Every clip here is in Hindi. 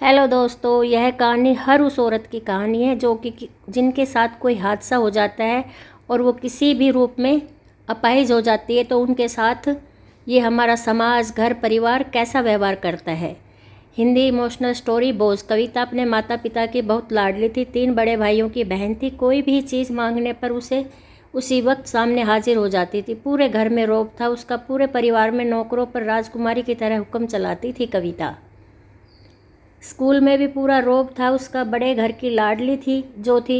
हेलो दोस्तों, यह कहानी हर उस औरत की कहानी है जो कि जिनके साथ कोई हादसा हो जाता है और वो किसी भी रूप में अपाहिज हो जाती है, तो उनके साथ ये हमारा समाज, घर, परिवार कैसा व्यवहार करता है। हिंदी इमोशनल स्टोरी बोझ। कविता अपने माता पिता की बहुत लाडली थी। 3 बड़े भाइयों की बहन थी। कोई भी चीज़ मांगने पर उसे उसी वक्त सामने हाजिर हो जाती थी। पूरे घर में रौब था उसका। पूरे परिवार में नौकरों पर राजकुमारी की तरह हुक्म चलाती थी कविता। स्कूल में भी पूरा रौब था उसका। बड़े घर की लाडली थी जो थी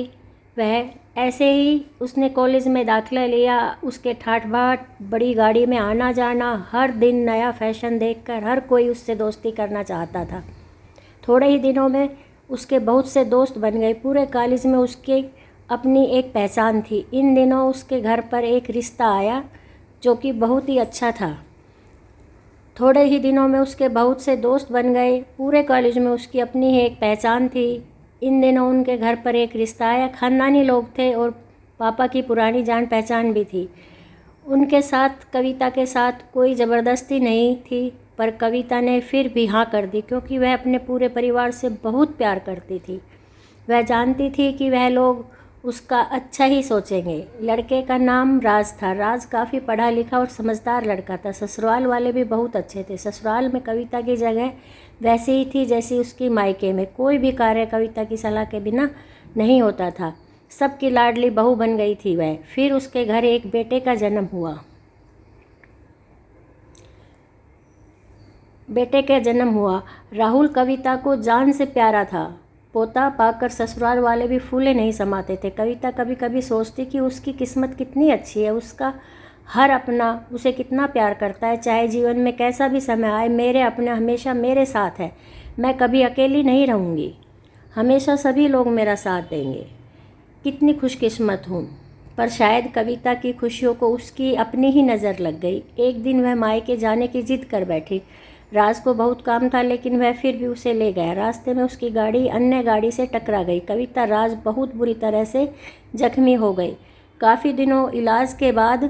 वह। ऐसे ही उसने कॉलेज में दाखिला लिया। उसके ठाठ बाट, बड़ी गाड़ी में आना जाना, हर दिन नया फैशन देखकर हर कोई उससे दोस्ती करना चाहता था। थोड़े ही दिनों में उसके बहुत से दोस्त बन गए। पूरे कॉलेज में उसकी अपनी एक पहचान थी। इन दिनों उसके घर पर एक रिश्ता आया जो कि बहुत ही अच्छा था। थोड़े ही दिनों में उसके बहुत से दोस्त बन गए। पूरे कॉलेज में उसकी अपनी ही एक पहचान थी। इन दिनों उनके घर पर एक रिश्ता आया। खानदानी लोग थे और पापा की पुरानी जान पहचान भी थी। उनके साथ, कविता के साथ कोई ज़बरदस्ती नहीं थी, पर कविता ने फिर भी हाँ कर दी क्योंकि वह अपने पूरे परिवार से बहुत प्यार करती थी। वह जानती थी कि वह लोग उसका अच्छा ही सोचेंगे। लड़के का नाम राज था। राज काफ़ी पढ़ा लिखा और समझदार लड़का था। ससुराल वाले भी बहुत अच्छे थे। ससुराल में कविता की जगह वैसी ही थी जैसी उसकी मायके में। कोई भी कार्य कविता की सलाह के बिना नहीं होता था। सबकी लाडली बहू बन गई थी वह। फिर उसके घर एक बेटे का जन्म हुआ। राहुल कविता को जान से प्यारा था। पोता पाकर ससुराल वाले भी फूले नहीं समाते थे। कविता कभी कभी सोचती कि उसकी किस्मत कितनी अच्छी है। उसका हर अपना उसे कितना प्यार करता है। चाहे जीवन में कैसा भी समय आए, मेरे अपने हमेशा मेरे साथ है। मैं कभी अकेली नहीं रहूँगी। हमेशा सभी लोग मेरा साथ देंगे। कितनी खुशकिस्मत हूँ। पर शायद कविता की खुशियों को उसकी अपनी ही नज़र लग गई। एक दिन वह मायके जाने की जिद कर बैठी। राज को बहुत काम था लेकिन वह फिर भी उसे ले गया। रास्ते में उसकी गाड़ी अन्य गाड़ी से टकरा गई। कविता राज बहुत बुरी तरह से जख्मी हो गई। काफ़ी दिनों इलाज के बाद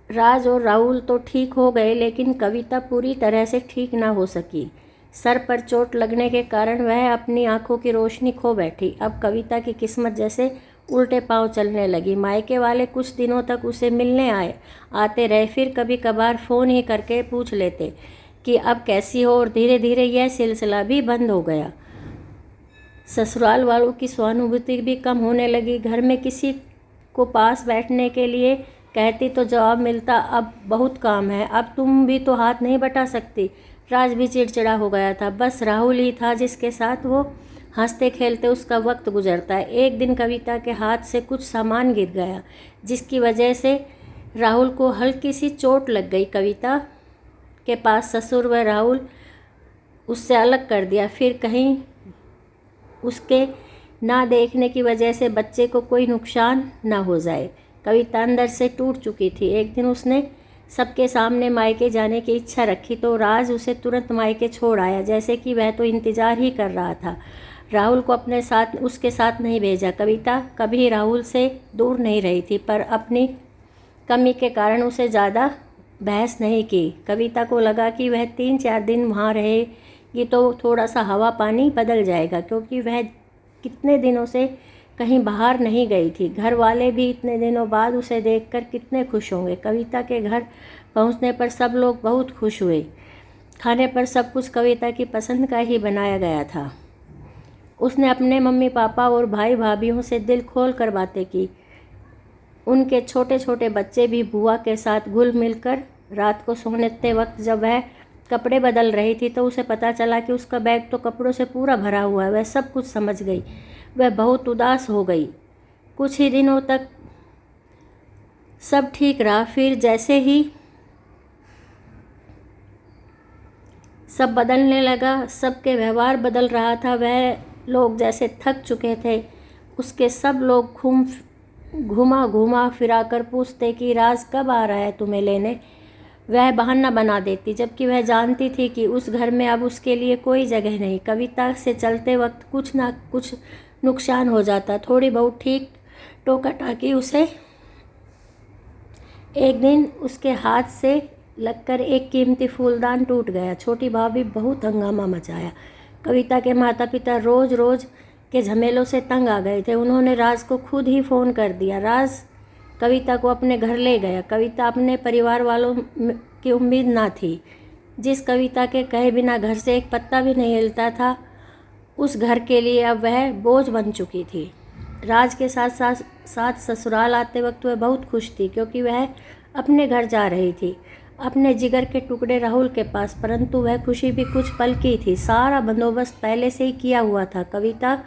राज और राहुल तो ठीक हो गए, लेकिन कविता पूरी तरह से ठीक ना हो सकी। सर पर चोट लगने के कारण वह अपनी आंखों की रोशनी खो बैठी। अब कविता की किस्मत जैसे उल्टे पांव चलने लगी। मायके वाले कुछ दिनों तक उसे मिलने आते रहे। फिर कभी कभार फ़ोन ही करके पूछ लेते कि अब कैसी हो, और धीरे धीरे यह सिलसिला भी बंद हो गया। ससुराल वालों की सहानुभूति भी कम होने लगी। घर में किसी को पास बैठने के लिए कहती तो जवाब मिलता, अब बहुत काम है, अब तुम भी तो हाथ नहीं बटा सकती। राज भी चिड़चिड़ा हो गया था। बस राहुल ही था जिसके साथ वो हंसते खेलते उसका वक्त गुजरता है। एक दिन कविता के हाथ से कुछ सामान गिर गया जिसकी वजह से राहुल को हल्की सी चोट लग गई। कविता के पास ससुर व राहुल उससे अलग कर दिया। फिर कहीं उसके ना देखने की वजह से बच्चे को कोई नुकसान ना हो जाए। कविता अंदर से टूट चुकी थी। एक दिन उसने सबके सामने मायके जाने की इच्छा रखी तो राज उसे तुरंत मायके छोड़ आया, जैसे कि वह तो इंतज़ार ही कर रहा था। राहुल को अपने साथ उसके साथ नहीं भेजा। कविता कभी राहुल से दूर नहीं रही थी, पर अपनी कमी के कारण उसे ज़्यादा बहस नहीं की। कविता को लगा कि वह 3-4 दिन वहाँ रहेगी तो थोड़ा सा हवा पानी बदल जाएगा, क्योंकि वह कितने दिनों से कहीं बाहर नहीं गई थी। घर वाले भी इतने दिनों बाद उसे देखकर कितने खुश होंगे। कविता के घर पहुंचने पर सब लोग बहुत खुश हुए। खाने पर सब कुछ कविता की पसंद का ही बनाया गया था। उसने अपने मम्मी पापा और भाई भाभीयों से दिल खोल कर बातें की। उनके छोटे छोटे बच्चे भी बुआ के साथ घुल मिलकर रात को सोने वक्त जब वह कपड़े बदल रही थी तो उसे पता चला कि उसका बैग तो कपड़ों से पूरा भरा हुआ है। वह सब कुछ समझ गई। वह बहुत उदास हो गई। कुछ ही दिनों तक सब ठीक रहा। फिर जैसे ही सब बदलने लगा, सबके व्यवहार बदल रहा था। वह लोग जैसे थक चुके थे। उसके सब लोग घुमा घुमा फिरा कर पूछते कि राज कब आ रहा है तुम्हें लेने। वह बहाना बना देती, जबकि वह जानती थी कि उस घर में अब उसके लिए कोई जगह नहीं। कविता से चलते वक्त कुछ ना कुछ नुकसान हो जाता। थोड़ी बहुत ठीक टोका टाकी उसे एक दिन उसके हाथ से लगकर एक कीमती फूलदान टूट गया। छोटी भाभी बहुत हंगामा मचाया। कविता के माता पिता रोज़ रोज़ के झमेलों से तंग आ गए थे। उन्होंने राज को खुद ही फ़ोन कर दिया। राज कविता को अपने घर ले गया। कविता अपने परिवार वालों की उम्मीद ना थी। जिस कविता के कहे बिना घर से एक पत्ता भी नहीं हिलता था, उस घर के लिए अब वह बोझ बन चुकी थी। राज के साथ ससुराल आते वक्त वह बहुत खुश थी, क्योंकि वह अपने घर जा रही थी, अपने जिगर के टुकड़े राहुल के पास। परंतु वह खुशी भी कुछ पल की थी। सारा बंदोबस्त पहले से ही किया हुआ था। कविता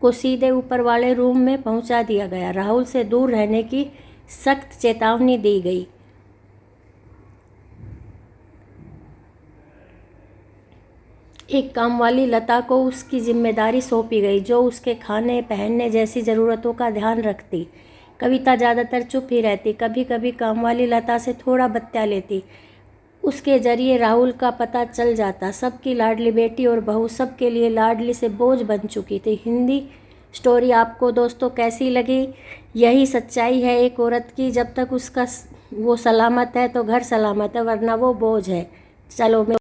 को सीधे ऊपर वाले रूम में पहुंचा दिया गया। राहुल से दूर रहने की सख्त चेतावनी दी गई। एक कामवाली लता को उसकी जिम्मेदारी सौंपी गई, जो उसके खाने पहनने जैसी ज़रूरतों का ध्यान रखती। कविता ज़्यादातर चुप ही रहती। कभी कभी कामवाली लता से थोड़ा बत्या लेती। उसके जरिए राहुल का पता चल जाता। सबकी लाडली बेटी और बहू सबके लिए लाडली से बोझ बन चुकी थी। हिंदी स्टोरी आपको दोस्तों कैसी लगी? यही सच्चाई है एक औरत की, जब तक उसका वो सलामत है तो घर सलामत है, वरना वो बोझ है। चलो।